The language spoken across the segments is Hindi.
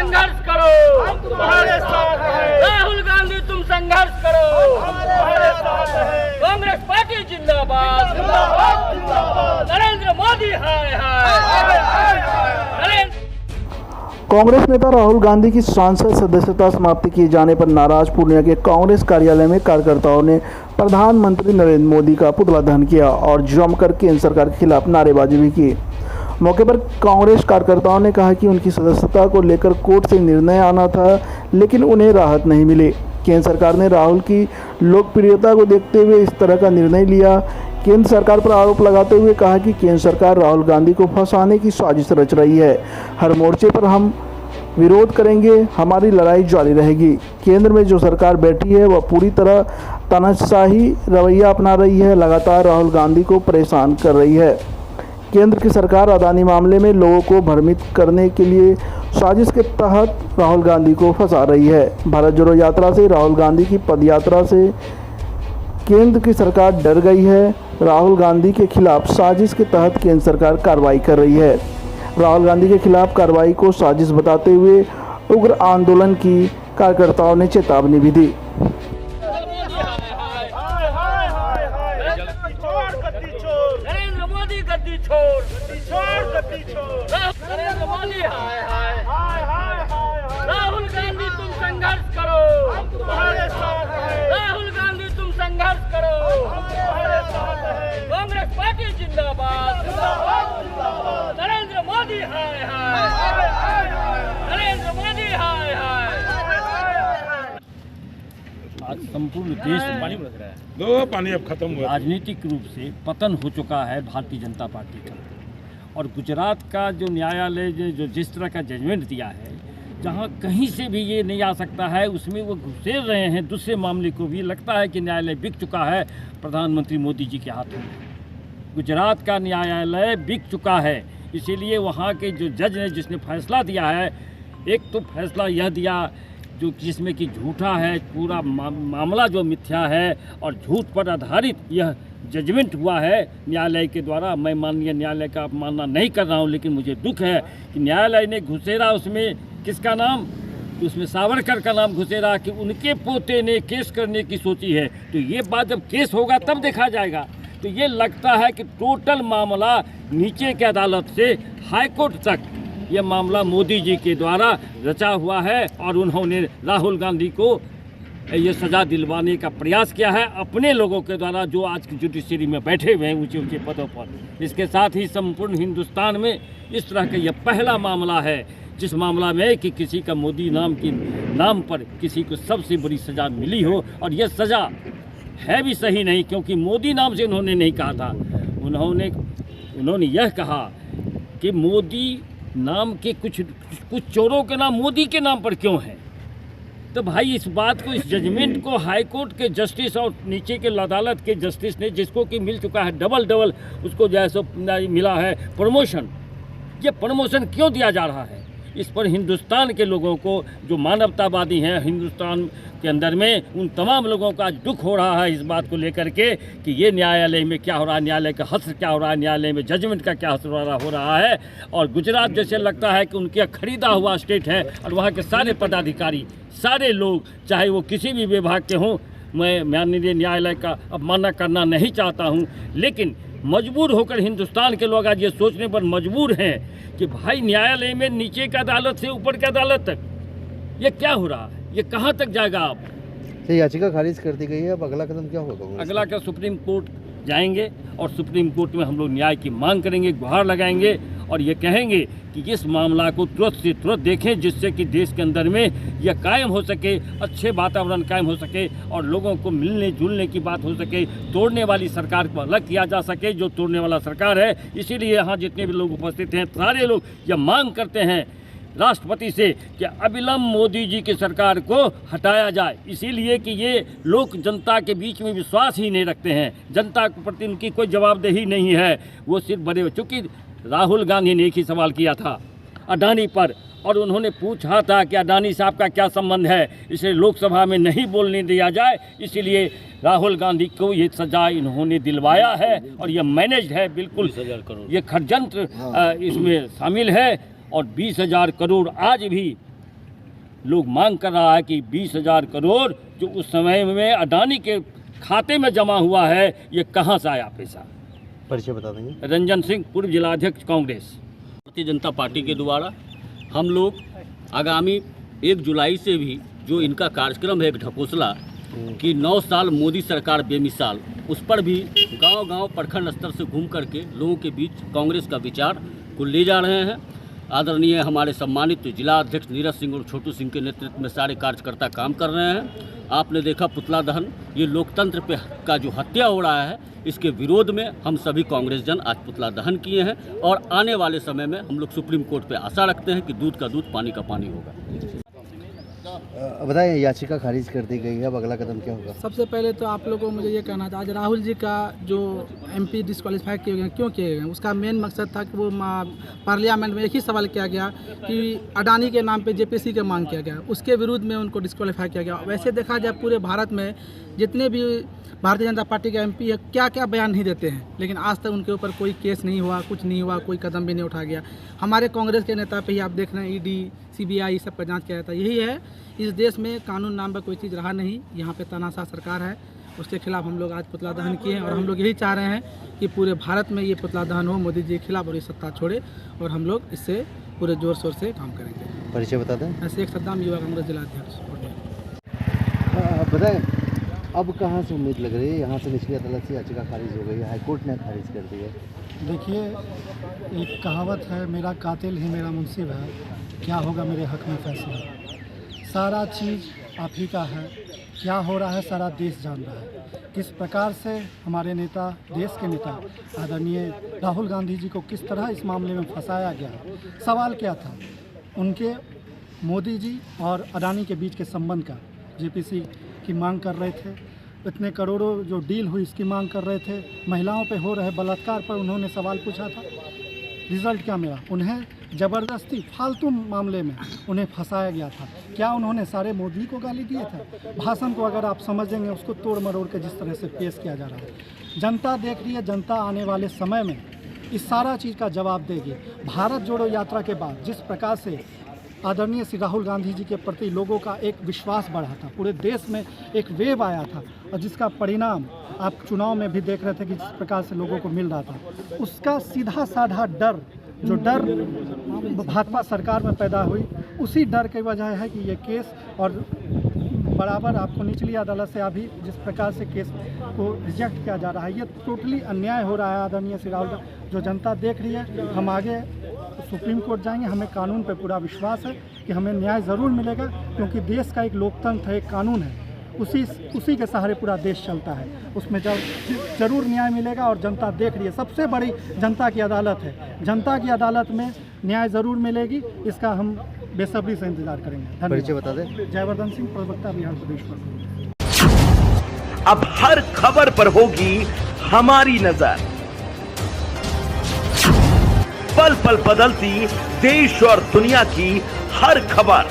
संघर्ष करो, हम तुम्हारे साथ हैं। राहुल गांधी तुम संघर्ष करो, हम तुम्हारे साथ हैं। कांग्रेस पार्टी जिंदाबाद, जिंदाबाद जिंदाबाद। नरेंद्र मोदी हाय हाय, हाय हाय हाय। नरेंद्र कांग्रेस नेता राहुल गांधी की सांसद सदस्यता समाप्ति किए जाने पर नाराज पूर्णिया के कांग्रेस कार्यालय में कार्यकर्ताओं ने प्रधानमंत्री नरेंद्र मोदी का पुतला दहन किया और जमकर केंद्र सरकार के खिलाफ नारेबाजी भी की। मौके पर कांग्रेस कार्यकर्ताओं ने कहा कि उनकी सदस्यता को लेकर कोर्ट से निर्णय आना था, लेकिन उन्हें राहत नहीं मिली। केंद्र सरकार ने राहुल की लोकप्रियता को देखते हुए इस तरह का निर्णय लिया। केंद्र सरकार पर आरोप लगाते हुए कहा कि केंद्र सरकार राहुल गांधी को फंसाने की साजिश रच रही है। हर मोर्चे पर हम विरोध करेंगे, हमारी लड़ाई जारी रहेगी। केंद्र में जो सरकार बैठी है वह पूरी तरह तानाशाही रवैया अपना रही है, लगातार राहुल गांधी को परेशान कर रही है। केंद्र की सरकार अदानी मामले में लोगों को भ्रमित करने के लिए साजिश के तहत राहुल गांधी को फंसा रही है। भारत जोड़ो यात्रा से राहुल गांधी की पदयात्रा से केंद्र की सरकार डर गई है। राहुल गांधी के खिलाफ साजिश के तहत केंद्र सरकार कार्रवाई कर रही है। राहुल गांधी के खिलाफ कार्रवाई को साजिश बताते हुए उग्र आंदोलन की कार्यकर्ताओं ने चेतावनी भी दी। हाय हाय हाय हाय। छोड़ गद्दी छोड़, नरेंद्र मोदी गद्दी छोड़, गद्दी छोड़, गद्दी छोड़। नरेंद्र मोदी हाय हाय, हाय हाय हाय हाय। राहुल गांधी तुम संघर्ष करो, हम तुम्हारे साथ हैं। राहुल गांधी तुम संघर्ष करो, हम तुम्हारे साथ हैं। कांग्रेस पार्टी जिंदाबाद, जिंदाबाद जिंदाबाद। नरेंद्र मोदी हाय हाय, हाय हाय हाय। नरेंद्र मोदी हाय हाय। आज संपूर्ण देश में पानी अब खत्म हुआ। राजनीतिक रूप से पतन हो चुका है भारतीय जनता पार्टी का। और गुजरात का जो न्यायालय ने जो जिस तरह का जजमेंट दिया है, जहां कहीं से भी ये नहीं आ सकता है, उसमें वो घुसेर रहे हैं दूसरे मामले को भी। लगता है कि न्यायालय बिक चुका है प्रधानमंत्री मोदी जी के हाथों में। गुजरात का न्यायालय बिक चुका है, इसीलिए वहाँ के जो जज ने जिसने फैसला दिया है, एक तो फैसला यह दिया जो जिसमें कि झूठा है, पूरा मामला जो मिथ्या है और झूठ पर आधारित यह जजमेंट हुआ है न्यायालय के द्वारा। मैं माननीय न्यायालय का अपमानना नहीं कर रहा हूं, लेकिन मुझे दुख है कि न्यायालय ने घुसेरा उसमें किसका नाम, उसमें सावरकर का नाम घुसेरा कि उनके पोते ने केस करने की सोची है। तो ये बात जब केस होगा तब देखा जाएगा। तो ये लगता है कि टोटल मामला नीचे की अदालत से हाईकोर्ट तक यह मामला मोदी जी के द्वारा रचा हुआ है और उन्होंने राहुल गांधी को ये सज़ा दिलवाने का प्रयास किया है अपने लोगों के द्वारा जो आज की जुडिशरी में बैठे हुए हैं ऊंचे ऊंचे पदों पर। इसके साथ ही संपूर्ण हिंदुस्तान में इस तरह का यह पहला मामला है जिस मामला में कि किसी का मोदी नाम पर किसी को सबसे बड़ी सज़ा मिली हो। और यह सज़ा है भी सही नहीं, क्योंकि मोदी नाम से उन्होंने नहीं कहा था। उन्होंने यह कहा कि मोदी नाम के कुछ चोरों के नाम मोदी के नाम पर क्यों है। तो भाई इस बात को, इस जजमेंट को हाई कोर्ट के जस्टिस और नीचे के अदालत के जस्टिस ने, जिसको कि मिल चुका है डबल उसको जैसे मिला है प्रमोशन, ये प्रमोशन क्यों दिया जा रहा है। इस पर हिंदुस्तान के लोगों को जो मानवतावादी हैं हिंदुस्तान के अंदर में, उन तमाम लोगों का आज दुख हो रहा है इस बात को लेकर के कि ये न्यायालय में क्या हो रहा है, न्यायालय का हश्र क्या हो रहा है, न्यायालय में जजमेंट का क्या हश्र हो रहा है। और गुजरात जैसे लगता है कि उनके खरीदा हुआ स्टेट है और वहाँ के सारे पदाधिकारी, सारे लोग, चाहे वो किसी भी विभाग के हों, मैं माननीय न्यायालय का अवमानना करना नहीं चाहता हूँ, लेकिन मजबूर होकर हिंदुस्तान के लोग आज ये सोचने पर मजबूर हैं कि भाई न्यायालय में नीचे की अदालत से ऊपर की अदालत तक ये क्या हो रहा है, ये कहाँ तक जाएगा। आप याचिका खारिज कर दी गई है, अब अगला कदम क्या होगा? अगला का सुप्रीम कोर्ट जाएंगे और सुप्रीम कोर्ट में हम लोग न्याय की मांग करेंगे, गुहार लगाएंगे और ये कहेंगे कि इस मामला को तुरंत से तुरंत देखें, जिससे कि देश के अंदर में यह कायम हो सके, अच्छे वातावरण कायम हो सके और लोगों को मिलने जुलने की बात हो सके। तोड़ने वाली सरकार को अलग किया जा सके, जो तोड़ने वाला सरकार है। इसीलिए यहाँ जितने भी लोग उपस्थित हैं, सारे लोग यह मांग करते हैं राष्ट्रपति से कि अविलंब मोदी जी की सरकार को हटाया जाए, इसीलिए कि ये लोग जनता के बीच में विश्वास ही नहीं रखते हैं, जनता के प्रति उनकी कोई जवाबदेही नहीं है। वो सिर्फ बड़े, चूँकि राहुल गांधी ने एक ही सवाल किया था अडानी पर और उन्होंने पूछा था कि अडानी साहब का क्या संबंध है, इसे लोकसभा में नहीं बोलने दिया जाए, इसीलिए राहुल गांधी को ये सजा इन्होंने दिलवाया है और ये मैनेज है, बिल्कुल ये षड्यंत्र इसमें शामिल है। और 20,000 करोड़ आज भी लोग मांग कर रहा है कि 20,000 करोड़ जो उस समय में अडानी के खाते में जमा हुआ है, ये कहाँ से आया पैसा। परिचय बता देंगे। रंजन सिंह, पूर्व जिलाध्यक्ष कांग्रेस। भारतीय जनता पार्टी के द्वारा हम लोग आगामी 1 जुलाई से भी जो इनका कार्यक्रम है, एक ढकोसला कि 9 साल मोदी सरकार बेमिसाल, उस पर भी गांव-गांव प्रखंड स्तर से घूम करके लोगों के बीच कांग्रेस का विचार को ले जा रहे हैं। आदरणीय हमारे सम्मानित जिला अध्यक्ष नीरज सिंह और छोटू सिंह के नेतृत्व में सारे कार्यकर्ता काम कर रहे हैं। आपने देखा पुतला दहन, ये लोकतंत्र पे का जो हत्या हो रहा है, इसके विरोध में हम सभी कांग्रेस जन आज पुतला दहन किए हैं और आने वाले समय में हम लोग सुप्रीम कोर्ट पे आशा रखते हैं कि दूध का दूध पानी का पानी होगा। बताएं, याचिका खारिज कर दी गई है, अब अगला कदम क्या होगा? सबसे पहले तो आप लोगों को मुझे ये कहना था, आज राहुल जी का जो एमपी डिस्क्वालीफाई किए गए, क्यों किए गए? उसका मेन मकसद था कि वो पार्लियामेंट में एक ही सवाल किया गया कि अडानी के नाम पे जेपीसी का मांग किया गया, उसके विरुद्ध में उनको डिस्क्वालीफाई किया गया। वैसे देखा जाए पूरे भारत में जितने भी भारतीय जनता पार्टी के एमपी है, क्या क्या बयान नहीं देते हैं, लेकिन आज तक उनके ऊपर कोई केस नहीं हुआ, कुछ नहीं हुआ, कोई कदम भी नहीं उठाया गया। हमारे कांग्रेस के नेता पे ही आप देख रहे हैं ईडी, सीबीआई सब पर जांच किया जाता है। यही है, इस देश में कानून नाम पर कोई चीज़ रहा नहीं, यहाँ पे तानाशाह सरकार है, उसके खिलाफ हम लोग आज पुतला दहन किए हैं और हम लोग यही चाह रहे हैं कि पूरे भारत में ये पुतला दहन हो, मोदी जी के खिलाफ, और ये सत्ता छोड़े, और हम लोग इससे पूरे जोर शोर से काम करेंगे। परिचय बता दें। ऐसे एक सद्दाम युवा कांग्रेस जिलाध्यक्ष। बताएं, अब कहाँ से उम्मीद लग रही है? यहाँ से निचली अदालत से याचिका खारिज हो गई है, हाईकोर्ट ने खारिज कर दी है। देखिए, एक कहावत है, मेरा कातिल ही मेरा मुंसिब है, क्या होगा मेरे हक में फैसला। सारा चीज़ आप ही का है, क्या हो रहा है सारा देश जान रहा है। किस प्रकार से हमारे नेता, देश के नेता आदरणीय राहुल गांधी जी को किस तरह इस मामले में फंसाया गया। सवाल क्या था? उनके मोदी जी और अडानी के बीच के संबंध का, जेपीसी की मांग कर रहे थे, इतने करोड़ों जो डील हुई इसकी मांग कर रहे थे, महिलाओं पे हो रहे बलात्कार पर उन्होंने सवाल पूछा था। रिजल्ट क्या मिला? उन्हें ज़बरदस्ती फालतू मामले में उन्हें फंसाया गया था। क्या उन्होंने सारे मोदी को गाली दिए थे? भाषण को अगर आप समझेंगे, उसको तोड़ मरोड़ के जिस तरह से पेश किया जा रहा है, जनता देख रही है। जनता आने वाले समय में इस सारा चीज़ का जवाब देगी। भारत जोड़ो यात्रा के बाद जिस प्रकार से आदरणीय श्री राहुल गांधी जी के प्रति लोगों का एक विश्वास बढ़ा था, पूरे देश में एक वेव आया था, और जिसका परिणाम आप चुनाव में भी देख रहे थे कि जिस प्रकार से लोगों को मिल रहा था, उसका सीधा साधा डर, जो डर भाजपा सरकार में पैदा हुई, उसी डर की वजह है कि ये केस, और बराबर आपको निचली अदालत से अभी जिस प्रकार से केस को रिजेक्ट किया जा रहा है, ये टोटली अन्याय हो रहा है। आदरणीय श्री राहुल, जो जनता देख रही है, हम आगे सुप्रीम कोर्ट जाएंगे। हमें कानून पे पूरा विश्वास है कि हमें न्याय ज़रूर मिलेगा, क्योंकि देश का एक लोकतंत्र है, एक कानून है, उसी के सहारे पूरा देश चलता है। उसमें जरूर न्याय मिलेगा, और जनता देख रही है। सबसे बड़ी जनता की अदालत है, जनता की अदालत में न्याय ज़रूर मिलेगी, इसका हम बेसब्री से इंतजार करेंगे। परिचय बता दें। जयवर्धन सिंह, प्रवक्ता, बिहार प्रदेश कांग्रेस। अब हर खबर पर होगी हमारी नजर, पल पल बदलती देश और दुनिया की हर खबर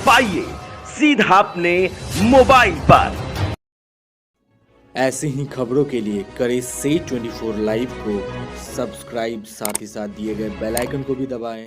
पाइए सीधा अपने मोबाइल पर। ऐसे ही खबरों के लिए करें से 24 लाइव को सब्सक्राइब, साथ ही साथ दिए गए बेल आइकन को भी दबाएं